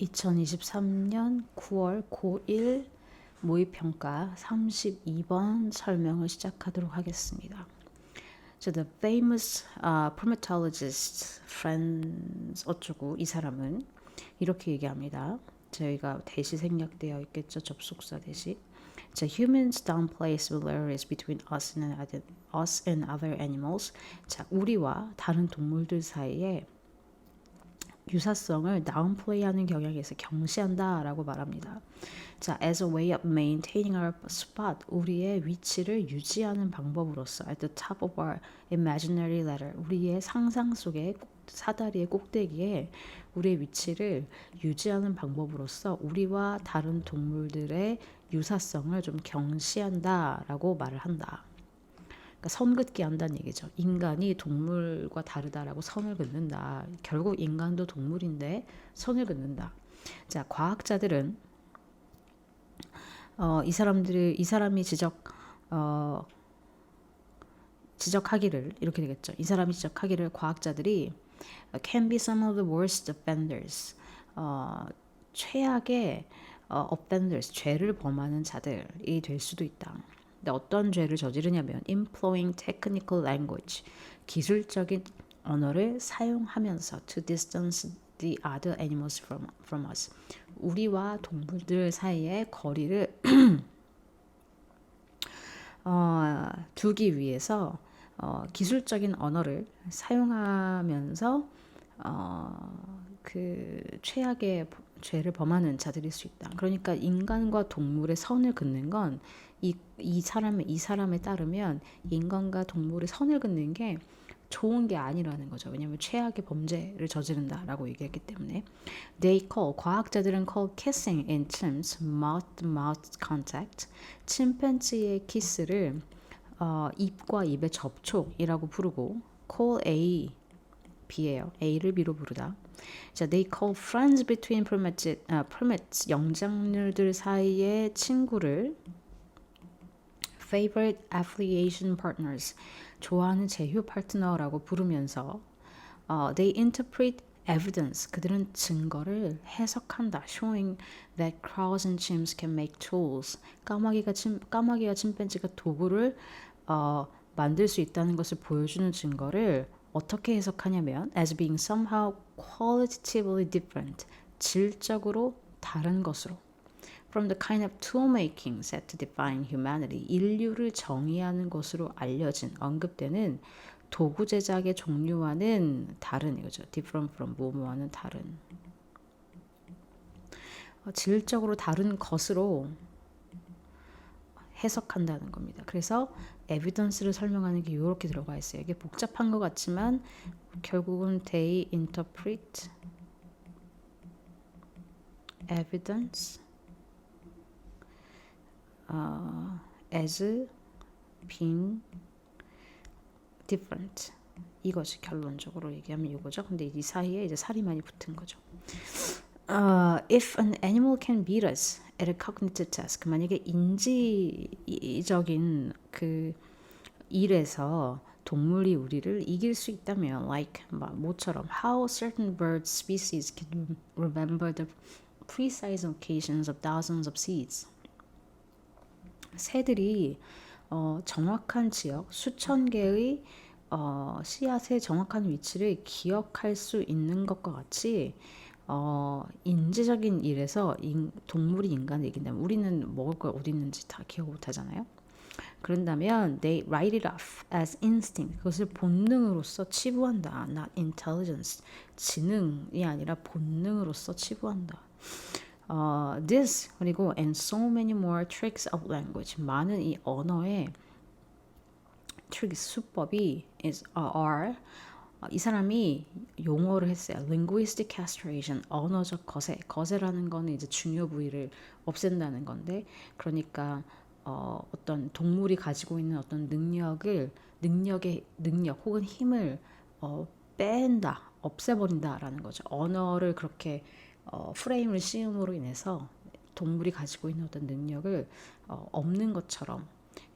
2023년 9월 고1 모의평가 32번 설명을 시작하도록 하겠습니다. So the famous primatologist Franz 어쩌고 이 사람은 이렇게 얘기합니다. 저희가 대시 생략되어 있겠죠. 접속사 대시. So humans downplay similarities between us and other animals. 자, 우리와 다른 동물들 사이에 유사성을 downplay하는 경향이 있어 경시한다라고 말합니다. 자, as a way of maintaining our spot, 우리의 위치를 유지하는 방법으로서 at the top of our imaginary ladder, 우리의 상상 속의 사다리의 꼭대기에 우리의 위치를 유지하는 방법으로서 우리와 다른 동물들의 유사성을 좀 경시한다라고 말을 한다. 그러니까 선긋기 한다는 얘기죠. 인간이 동물과 다르다라고 선을 긋는다. 결국 인간도 동물인데 선을 긋는다. 자, 과학자들은 이 사람이 지적하기를 이렇게 되겠죠. 이 사람이 지적하기를 과학자들이 can be some of the worst offenders. 최악의 offenders, 죄를 범하는 자들이 될 수도 있다. 근데 어떤 죄를 저지르냐면 employing technical language, 기술적인 언어를 사용하면서 to distance the other animals from us. 우리와 동물들 사이의 거리를 두기 위해서 기술적인 언어를 사용하면서 그 최악의 죄를 범하는 자들일 수 있다. 그러니까 인간과 동물의 선을 긋는 건 이 사람에 따르면 인간과 동물의 선을 긋는 게 좋은 게 아니라는 거죠. 왜냐하면 최악의 범죄를 저지른다라고 얘기했기 때문에. 과학자들은 call kissing in chimps mouth-to-mouth contact. 침팬지의 키스를 입과 입의 접촉이라고 부르고 call A, B예요. A를 B로 부르다. 자, they call friends between primates, 영장류들 사이의 친구를 favorite affiliation partners, 좋아하는 제휴 파트너라고 부르면서 they interpret evidence, 그들은 증거를 해석한다. showing that crows and chimps can make tools, 까마귀가 침팬지가 도구를 만들 수 있다는 것을 보여주는 증거를 어떻게 해석하냐면 as being somehow qualitatively different, 질적으로 다른 것으로. From the kind of tool making set to define humanity, 인류를 정의하는 것으로 알려진 언급되는 도구 제작의 종류와는 다른 이거죠. different from 뭐뭐와는 다른. 질적으로 다른 것으로 해석한다는 겁니다. 그래서 evidence를 설명하는 게 이렇게 들어가 있어요. 이게 복잡한 것 같지만 결국은 they interpret evidence as being different. 이것이 결론적으로 얘기하면 이거죠. 근데 이 사이에 이제 살이 많이 붙은 거죠. If an animal can beat us at a cognitive task, 만약에 인지적인 그 일에서 동물이 우리를 이길 수 있다면, like 모처럼 how certain bird species can remember the precise locations of thousands of seeds. 새들이 정확한 지역, 수천 개의 씨앗의 정확한 위치를 기억할 수 있는 것과 같이 인지적인 일에서 동물이 인간을 이긴다면 우리는 먹을 걸 어디 있는지 다 기억 못 하잖아요. 그런다면 they write it off as instinct. 그것을 본능으로서 치부한다. Not intelligence. 지능이 아니라 본능으로서 치부한다. This 그리고 and so many more tricks of language. 많은 이 언어의 tricks 수법이 are 이 사람이 용어를 했어요. linguistic castration, 언어적 거세라는 거는 이제 중요 부위를 없앤다는 건데, 그러니까 어떤 동물이 가지고 있는 어떤 능력 혹은 힘을 뺀다, 없애버린다라는 거죠. 언어를 그렇게 프레임을 씌움으로 인해서 동물이 가지고 있는 어떤 능력을 없는 것처럼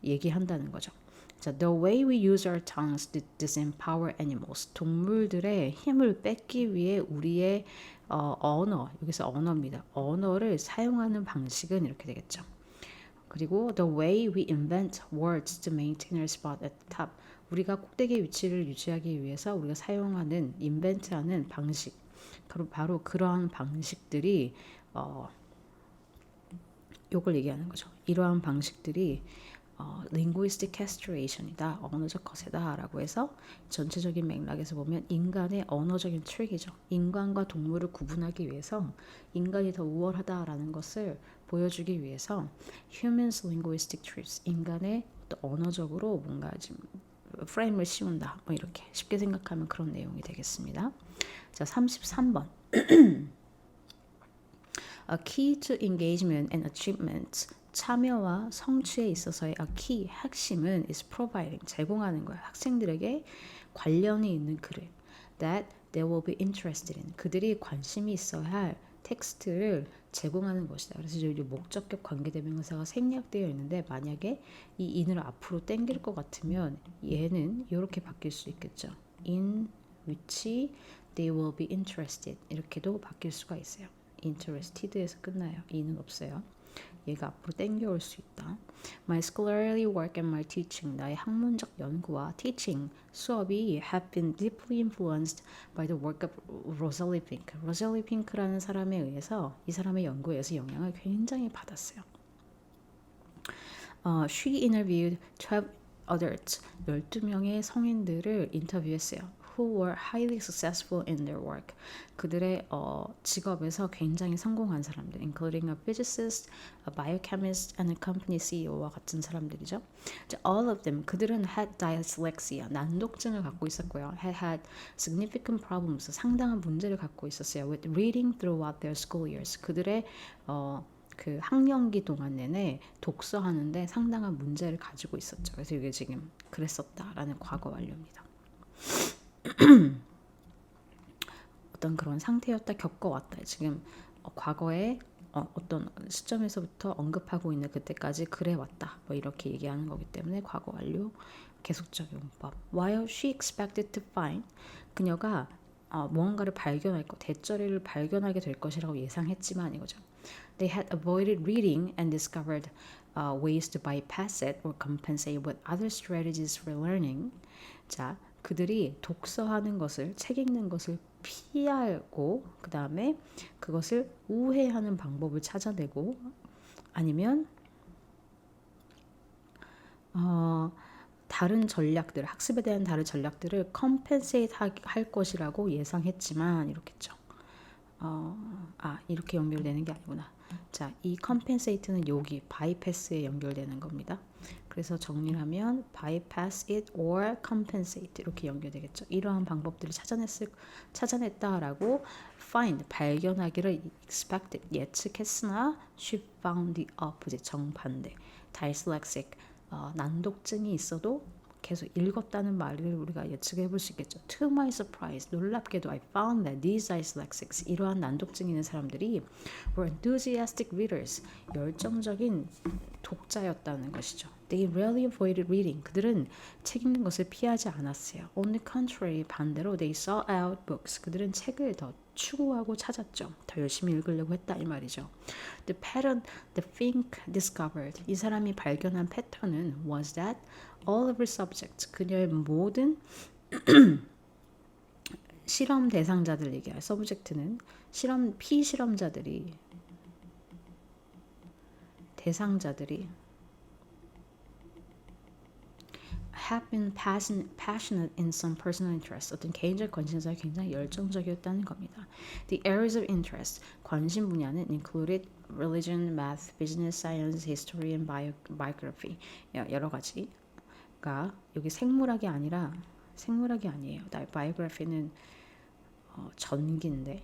얘기한다는 거죠. 자, the way we use our tongues to disempower animals. 동물들의 힘을 뺏기 위해 우리의 언어, 여기서 언어입니다. 언어를 사용하는 방식은 이렇게 되겠죠. 그리고 the way we invent words to maintain our spot at the top. 우리가 꼭대기 위치를 유지하기 위해서 우리가 사용하는, 인벤트하는 방식. 바로 그러한 방식들이 요걸 얘기하는 거죠. 이러한 방식들이 linguistic castration이다, 언어적 거세다라고 해서 전체적인 맥락에서 보면 인간의 언어적인 트릭이죠. 인간과 동물을 구분하기 위해서 인간이 더 우월하다라는 것을 보여주기 위해서 humans linguistic tricks, 인간의 또 언어적으로 뭔가 지금 프레임을 씌운다, 뭐 이렇게 쉽게 생각하면 그런 내용이 되겠습니다. 자, 33번. A key to engagement and achievement. 참여와 성취에 있어서의 a key, 핵심은 is providing, 제공하는 거예요. 학생들에게 관련이 있는 글을 that they will be interested in, 그들이 관심이 있어야 할 텍스트를 제공하는 것이다. 그래서 여기 목적격 관계대명사가 생략되어 있는데 만약에 이 in을 앞으로 당길 것 같으면 얘는 이렇게 바뀔 수 있겠죠. in which they will be interested, 이렇게도 바뀔 수가 있어요. interested에서 끝나요. in은 없어요. 얘가 앞으로 땡겨올 수 있다. My scholarly work and my teaching, 나의 학문적 연구와 teaching, 수업이 have been deeply influenced by the work of Rosalie Pink. Rosalie Pink라는 사람에 의해서, 이 사람의 연구에 의해서 영향을 굉장히 받았어요. She interviewed 12 adults, 12명의 성인들을 인터뷰했어요. Who were highly successful in their work. 그들의 직업에서 굉장히 성공한 사람들, including a physicist, a biochemist, and a company CEO와 같은 사람들이죠. All of them, 그들은 had dyslexia, 난독증을 갖고 있었고요. had significant problems, 상당한 문제를 갖고 있었어요. With reading throughout their school years. 그들의 그 학령기 동안 내내 독서하는데 상당한 문제를 가지고 있었죠. 그래서 이게 지금 그랬었다라는 과거 완료입니다. 어떤 그런 상태였다, 겪어왔다. 지금 과거에 어떤 시점에서부터 언급하고 있는 그때까지 그래왔다, 뭐 이렇게 얘기하는 거기 때문에 과거 완료, 계속적 용법. While she expected to find, 그녀가 무언가를 발견할 것, 대처리를 발견하게 될 것이라고 예상했지만 이거죠. They had avoided reading and discovered ways to bypass it or compensate with other strategies for learning. 자, 그들이 독서하는 것을, 책 읽는 것을 피하고 그 다음에 그것을 우회하는 방법을 찾아내고 아니면 다른 전략들, 학습에 대한 다른 전략들을 compensate 할 것이라고 예상했지만 이렇겠죠. 이렇게 연결되는 게 아니구나. 자, 이 compensate는 여기 bypass에 연결되는 겁니다. 그래서 정리를 하면 bypass it or compensate 이렇게 연결되겠죠. 이러한 방법들을 찾아냈다라고 find, 발견하기를 expected, 예측했으나 she found the opposite, 정반대. dyslexic, 난독증이 있어도 계속 읽었다는 말을 우리가 예측해 볼 수 있겠죠. To my surprise, 놀랍게도 I found that these dyslexics, 이러한 난독증이 있는 사람들이 were enthusiastic readers, 열정적인 독자였다는 것이죠. They rarely avoided reading, 그들은 책 읽는 것을 피하지 않았어요. On the contrary, 반대로 they sought out books, 그들은 책을 더 추구하고 찾았죠. 더 열심히 읽으려고 했다 이 말이죠. The pattern the Fink discovered, 이 사람이 발견한 패턴은 was that all of her subjects, 그녀의 모든 실험 대상자들 얘기할 subject는 피실험자들이, 대상자들이 have been passionate in some personal interest, 어떤 개인적 관심사에 굉장히 열정적이었다는 겁니다. The areas of interest, 관심 분야는 included religion, math, business, science, history, and biography, 여러 가지가 여기 생물학이 아니에요. biography는 전기인데.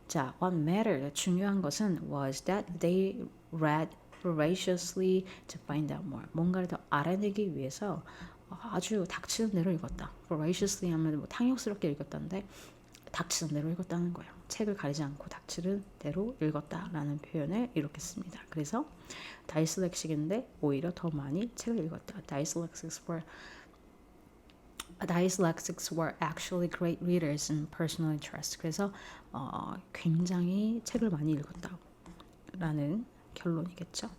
자, what mattered, 중요한 것은 was that they read voraciously to find out more. 뭔가를 더 알아내기 위해서 아주 닥치는 대로 읽었다. voraciously 하면 뭐 탕욕스럽게 읽었다는데 닥치는 대로 읽었다는 거예요. 책을 가리지 않고 닥치는 대로 읽었다라는 표현을 이렇게 씁니다. 그래서 dyslexic,인데 오히려 더 많이 책을 읽었다. Dyslexics were actually great readers in personal interest. 그래서 굉장히 책을 많이 읽었다라는 결론이겠죠.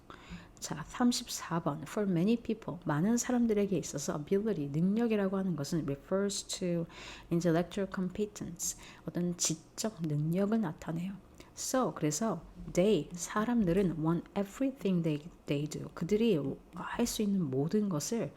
자, 34번. For many people, 많은 사람들에게 있어서 ability, 능력이라고 하는 것은 refers to intellectual competence, 어떤 지적 능력을 나타내요. So, 그래서 사람들은 want everything they do. 그들이 할 수 있는 모든 것이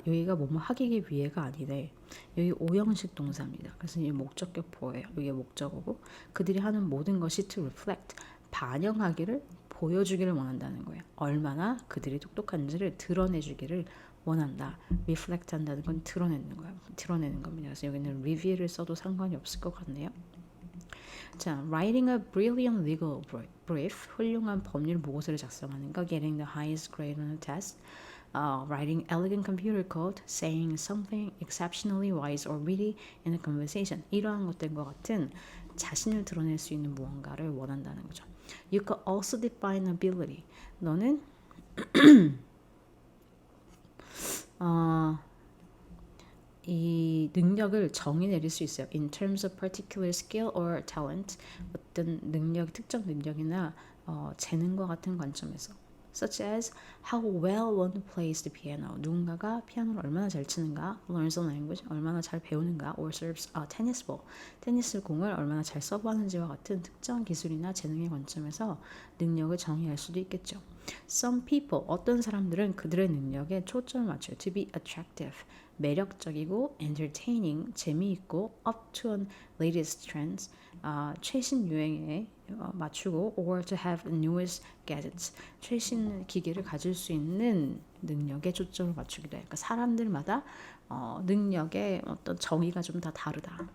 여기가 뭐뭐 하기 위해가 아니래. 여기 오형식 동사입니다. 그래서 이 목적격 보여요. 이게 목적어고 그들이 하는 모든 것이 to reflect, 반영하기를, 보여주기를 원한다는 거예요. 얼마나 그들이 똑똑한지를 드러내주기를 원한다. reflect 한다는 건 드러내는 겁니다. 그래서 여기는 reveal을 써도 상관이 없을 것 같네요. 자, writing a brilliant legal brief, 훌륭한 법률 보고서를 작성하는 거, getting the highest grade on a test, writing elegant computer code, saying something exceptionally wise or witty in a conversation. 이러한 것들과 같은 자신을 드러낼 수 있는 무언가를 원한다는 거죠. You could also define ability. 너는 이 능력을 정의 내릴 수 있어요. In terms of particular skill or talent, 어떤 특정 능력이나 재능과 같은 관점에서. Such as how well one plays the piano. 누군가가 피아노를 얼마나 잘 치는가, learns a language, 얼마나 잘 배우는가, or serves a tennis ball. 테니스 공을 얼마나 잘 서브하는지와 같은 특정 기술이나 재능의 관점에서 능력을 정의할 수도 있겠죠. Some people, 어떤 사람들은 그들의 능력에 초점을 맞춰요. To be attractive, 매력적이고, entertaining, 재미있고, up to an latest trends, 최신 유행에 맞추고, or to have newest gadgets, 최신 기기를 가질 수 있는 능력에 초점을 맞추기도 해요. 그러니까 사람들마다 능력의 어떤 정의가 좀 다 다르다.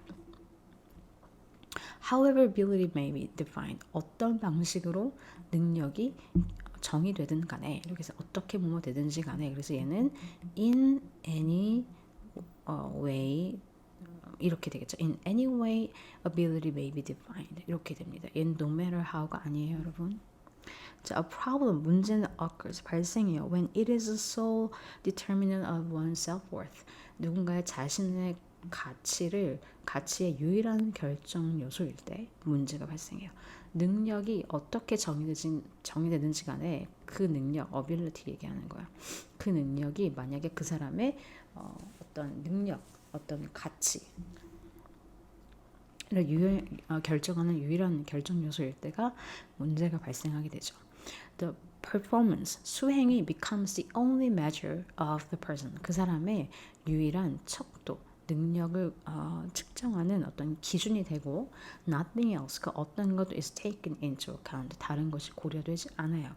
However ability may be defined, 어떤 방식으로 능력이 정의되든 간에, 이렇게 해서 어떻게 되든지 간에, 그래서 얘는 in any way 이렇게 되겠죠. In any way ability may be defined 이렇게 됩니다. 얘는 no matter how가 아니에요, 여러분. 자, a problem, 문제는 occurs, 발생해요. When it is the sole determinant of one's self-worth, 누군가의 자신의 가치의 유일한 결정 요소일 때 문제가 발생해요. 능력이 어떻게 정의되든지 간에 그 능력, ability 얘기하는 거야. 그 능력이 만약에 그 사람의 어떤 능력, 어떤 가치를 결정하는 유일한 결정 요소일 때가 문제가 발생하게 되죠. The performance, 수행이 becomes the only measure of the person. 그 사람의 유일한 척도, 능력을 측정하는 어떤 기준이 되고, nothing else, 그 어떤 것도 is taken into account, 다른 것이 고려되지 않아요.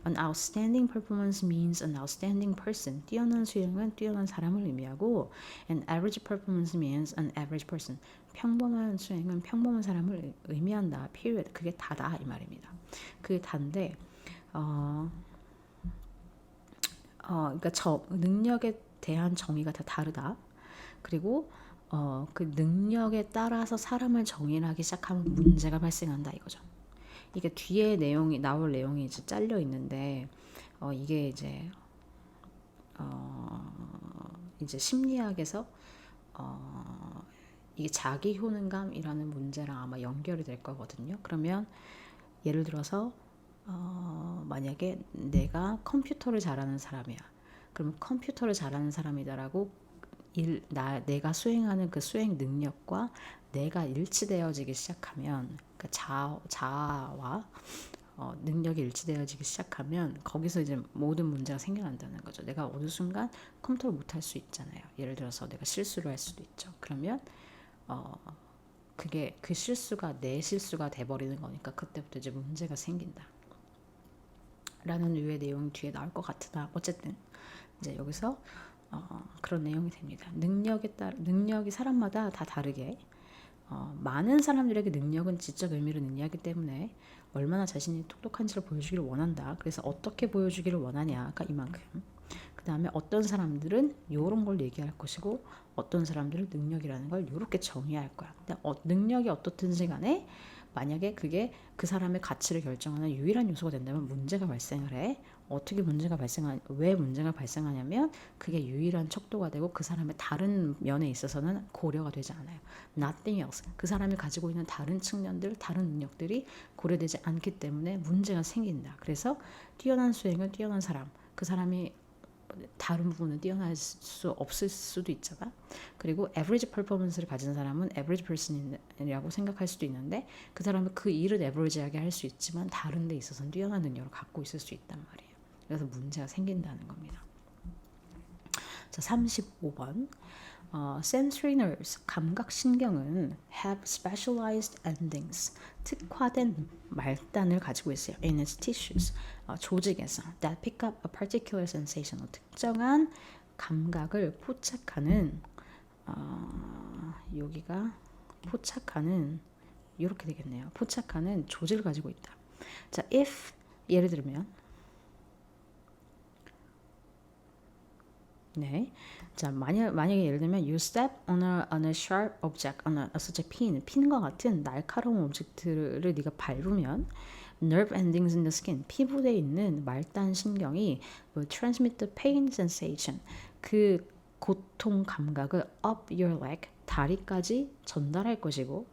An outstanding performance means an outstanding person. 뛰어난 수행은 뛰어난 사람을 의미하고, an average performance means an average person. 평범한 수행은 평범한 사람을 의미한다. period. 그게 다다 이 말입니다. 그게 단데, 그러니까 능력에 대한 정의가 다 다르다. 그리고 그 능력에 따라서 사람을 정의하기 시작하면 문제가 발생한다 이거죠. 이게 뒤에 나올 내용이 이제 잘려 있는데 이게 이제 심리학에서 이게 자기 효능감이라는 문제랑 아마 연결이 될 거거든요. 그러면 예를 들어서 만약에 내가 컴퓨터를 잘하는 사람이야. 그러면 컴퓨터를 잘하는 사람이다라고 내가 수행하는 그 수행 능력과 내가 일치되어지기 시작하면, 그러니까 자아와 능력이 일치되어지기 시작하면 거기서 이제 모든 문제가 생겨난다는 거죠. 내가 어느 순간 컴퓨터를 못할 수 있잖아요. 예를 들어서 내가 실수를 할 수도 있죠. 그러면 그게 그 실수가 내 실수가 돼버리는 거니까 그때부터 이제 문제가 생긴다. 라는 류의 내용이 뒤에 나올 것 같으나 어쨌든 이제 여기서 그런 내용이 됩니다. 능력이 사람마다 다 다르게 많은 사람들에게 능력은 지적 의미로 의미하기 때문에 얼마나 자신이 똑똑한지를 보여주기를 원한다. 그래서 어떻게 보여주기를 원하냐가 이만큼. 그 다음에 어떤 사람들은 이런 걸 얘기할 것이고 어떤 사람들은 능력이라는 걸 이렇게 정의할 거야. 근데 능력이 어떻든지 간에 만약에 그게 그 사람의 가치를 결정하는 유일한 요소가 된다면 문제가 발생을 해. 어떻게 왜 문제가 발생하냐면 그게 유일한 척도가 되고 그 사람의 다른 면에 있어서는 고려가 되지 않아요. Nothing else. 그 사람이 가지고 있는 다른 측면들, 다른 능력들이 고려되지 않기 때문에 문제가 생긴다. 그래서 뛰어난 수행은 뛰어난 사람, 그 사람이 다른 부분은 뛰어날 수 없을 수도 있잖아. 그리고 average performance를 가진 사람은 average person이라고 생각할 수도 있는데 그 사람은 그 일을 average하게 할 수 있지만 다른 데 있어서는 뛰어난 능력을 갖고 있을 수 있단 말이에요. 그래서 문제가 생긴다는 겁니다. 자, 35번. sensory nerves, 감각신경은 have specialized endings, 특화된 말단을 가지고 있어요. in its tissues, 조직에서 that pick up a particular sensation, 특정한 감각을 포착하는 여기가 포착하는 이렇게 되겠네요. 포착하는 조직을 가지고 있다. 자, if 예를 들면 네. 자, 만약에 예를 들면 you step on a sharp object, such a pin, 핀과 같은 날카로운 오브젝트를 네가 밟으면 nerve endings in the skin, 피부에 있는 말단 신경이 will transmit the pain sensation, 그 고통 감각을 up your leg, 다리까지 전달할 것이고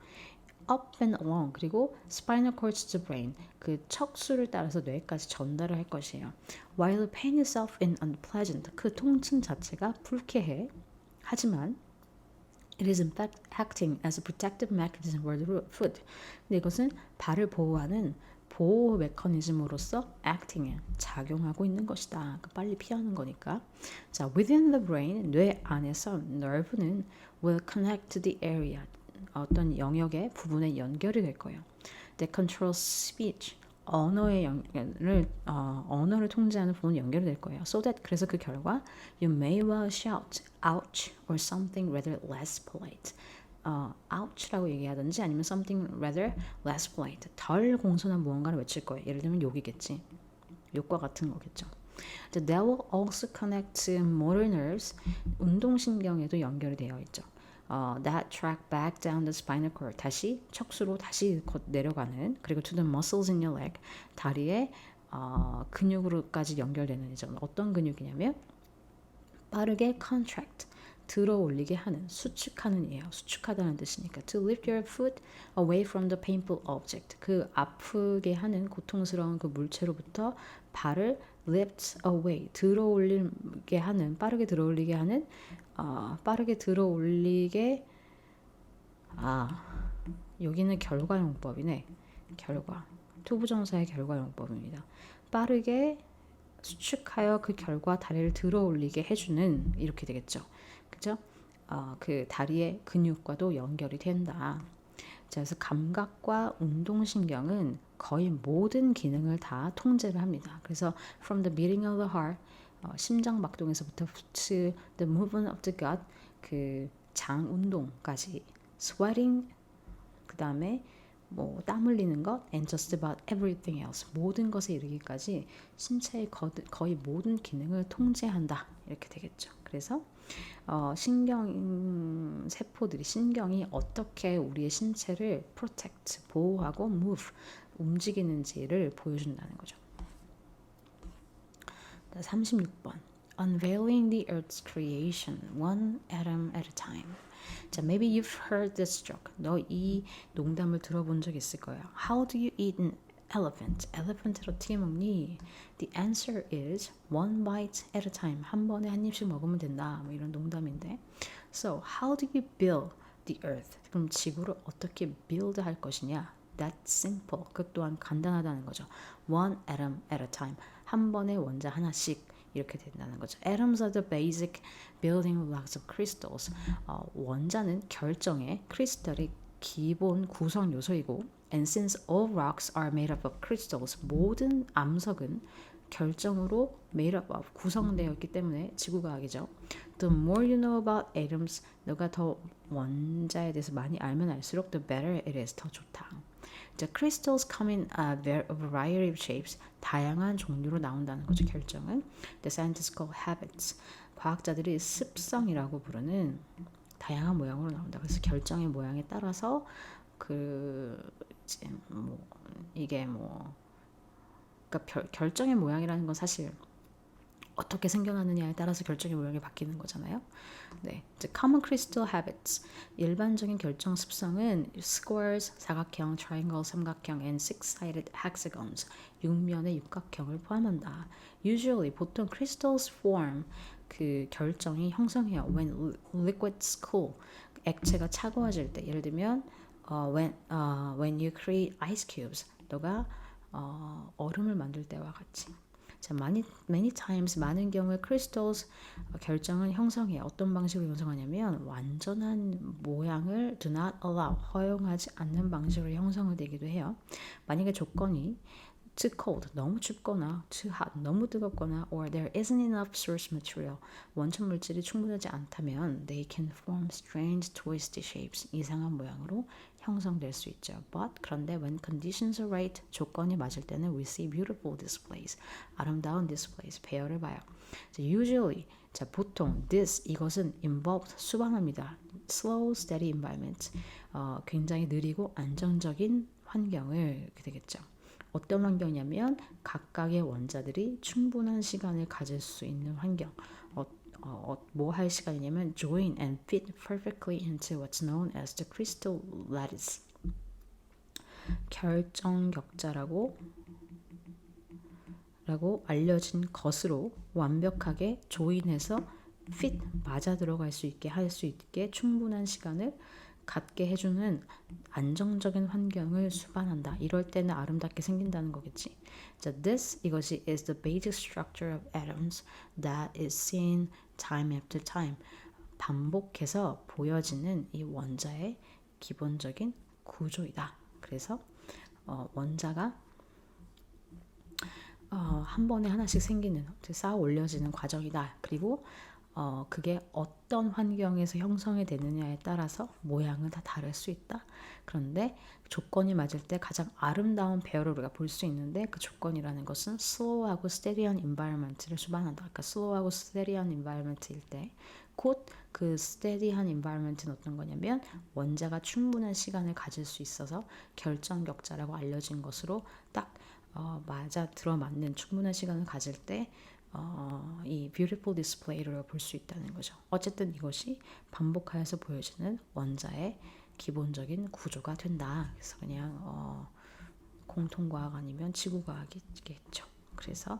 up and along, 그리고 spinal cord to the brain, 그 척수를 따라서 뇌까지 전달을 할 것이에요. While the pain itself is unpleasant, 그 통증 자체가 불쾌해. 하지만 it is in fact acting as a protective mechanism for the foot. 근데 이것은 발을 보호하는 보호 메커니즘으로서 acting에 작용하고 있는 것이다. 빨리 피하는 거니까. 자, within the brain, 뇌 안에서 nerve는 will connect to the area, 어떤 영역의 부분에 연결이 될 거예요. That controls speech, 언어를 통제하는 부분이 연결될 거예요. So that, 그래서 그 결과 you may well shout, ouch, or something rather less polite. ouch라고 얘기하든지 아니면 something rather less polite, 덜 공손한 무언가를 외칠 거예요. 예를 들면 욕이겠지. 욕과 같은 거겠죠. They will also connect to motor nerves, 운동신경에도 연결이 되어 있죠. That track back down the spinal cord, 다시 척수로 다시 내려가는, 그리고 to the muscles in your leg, 다리의 근육으로까지 연결되는 이죠. 어떤 근육이냐면 빠르게 contract, 들어 올리게 하는, 수축하는 이에요. 수축하다는 뜻이니까 to lift your foot away from the painful object, 그 아프게 하는 고통스러운 그 물체로부터 발을 lift away, 들어 올리게 하는, 빠르게 들어 올리게 하는, 빠르게 들어 올리게, 여기는 결과용법이네. 결과, 투부정사의 결과용법입니다. 빠르게 수축하여 그 결과 다리를 들어 올리게 해주는, 이렇게 되겠죠. 그죠? 그 다리의 근육과도 연결이 된다. 자, 그래서 감각과 운동신경은 거의 모든 기능을 다 통제를 합니다. 그래서 from the beating of the heart, 심장 박동에서부터 to the movement of the gut, 그 장 운동까지, sweating, 그 다음에 뭐 땀 흘리는 것, and just about everything else, 모든 것에 이르기까지 신체의 거의 모든 기능을 통제한다. 이렇게 되겠죠. 그래서 신경 세포들이, 신경이 어떻게 우리의 신체를 protect, 보호하고 move, 움직이는지를 보여준다는 거죠. 36번. Unveiling the Earth's creation, one atom at a time. 자, maybe you've heard this joke. 너 이 농담을 들어본 적 있을 거야. How do you eat an elephant? elephant를 어떻게 먹니? The answer is one bite at a time. 한 번에 한 입씩 먹으면 된다. 뭐 이런 농담인데. So, how do you build the earth? 그럼 지구를 어떻게 build 할 것이냐? That's simple. 그 또한 간단하다는 거죠. One atom at a time. 한 번에 원자 하나씩, 이렇게 된다는 거죠. Atoms are the basic building blocks of crystals. 원자는 결정의, 크리스탈이 기본 구성 요소이고, and since all rocks are made up of crystals, 모든 암석은 결정으로 made up of, 구성되어 있기 때문에 지구과학이죠. The more you know about atoms, 너가 더 원자에 대해서 많이 알면 알수록 the better it is, 더 좋다. The crystals come in a variety of shapes. 다양한 종류로 나온다는 거죠. 결정은. The scientists call habits. 과학자들이 습성이라고 부르는 다양한 모양으로 나온다. 그래서 결정의 모양에 따라서 이제 이게 그러니까 결정의 모양이라는 건 사실 어떻게 생겨나느냐에 따라서 결정의 모양이 바뀌는 거잖아요. 네, common crystal habits. 일반적인 결정 습성은 squares, 사각형, triangle, 삼각형, and six-sided hexagons, 6면의 육각형을 포함한다. Usually, 보통 crystals form, 그 결정이 형성해요. When liquids cool, 액체가 차가워질 때. 예를 들면 when you create ice cubes, 너가 얼음을 만들 때와 같이. 자, many times, 많은 경우에 crystals 결정은 형성해요. 어떤 방식으로 형성하냐면 완전한 모양을 do not allow, 허용하지 않는 방식으로 형성이 되기도 해요. 만약에 조건이 too cold, 너무 춥거나 too hot, 너무 뜨겁거나 or there isn't enough source material, 원천 물질이 충분하지 않다면 they can form strange twisty shapes, 이상한 모양으로 형성될 수 있죠. But 그런데 when conditions are right, 조건이 맞을 때는 we see beautiful displays, 아름다운 displays, 배열을 봐요. Usually, 자 보통 this, 이것은 involved, 수반합니다. Slow, steady environment, 굉장히 느리고 안정적인 환경을 이렇게 되겠죠. 어떤 환경이냐면 각각의 원자들이 충분한 시간을 가질 수 있는 환경. 뭐 할 시간이냐면 join and fit perfectly into what's known as the crystal lattice. 결정격자라고 알려진 것으로 완벽하게 조인해서 fit, 맞아 들어갈 수 있게 할 수 있게 충분한 시간을 갖게 해주는 안정적인 환경을 수반한다. 이럴 때는 아름답게 생긴다는 거겠지. 자, 이것이 is the basic structure of atoms that is seen time after time. 반복해서 보여지는 이 원자의 기본적인 구조이다. 그래서 원자가 한 번에 하나씩 생기는, 쌓아 올려지는 과정이다. 그리고 그게 어떤 환경에서 형성이 되느냐에 따라서 모양은 다 다를 수 있다. 그런데 조건이 맞을 때 가장 아름다운 배열을 우리가 볼 수 있는데 그 조건이라는 것은 slow하고 steady한 environment를 수반한다. 그러니까 slow하고 steady한 environment일 때 곧 그 steady한 environment는 어떤 거냐면 원자가 충분한 시간을 가질 수 있어서 결정격자라고 알려진 것으로 딱 맞아 들어맞는 충분한 시간을 가질 때 이 beautiful display를 볼 수 있다는 거죠. 어쨌든 이것이 반복하여서 보여지는 원자의 기본적인 구조가 된다. 그래서 그냥 공통과학 아니면 지구과학이겠죠. 그래서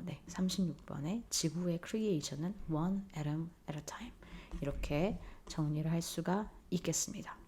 네, 36번에 지구의 creation은 one atom at a time, 이렇게 정리를 할 수가 있겠습니다.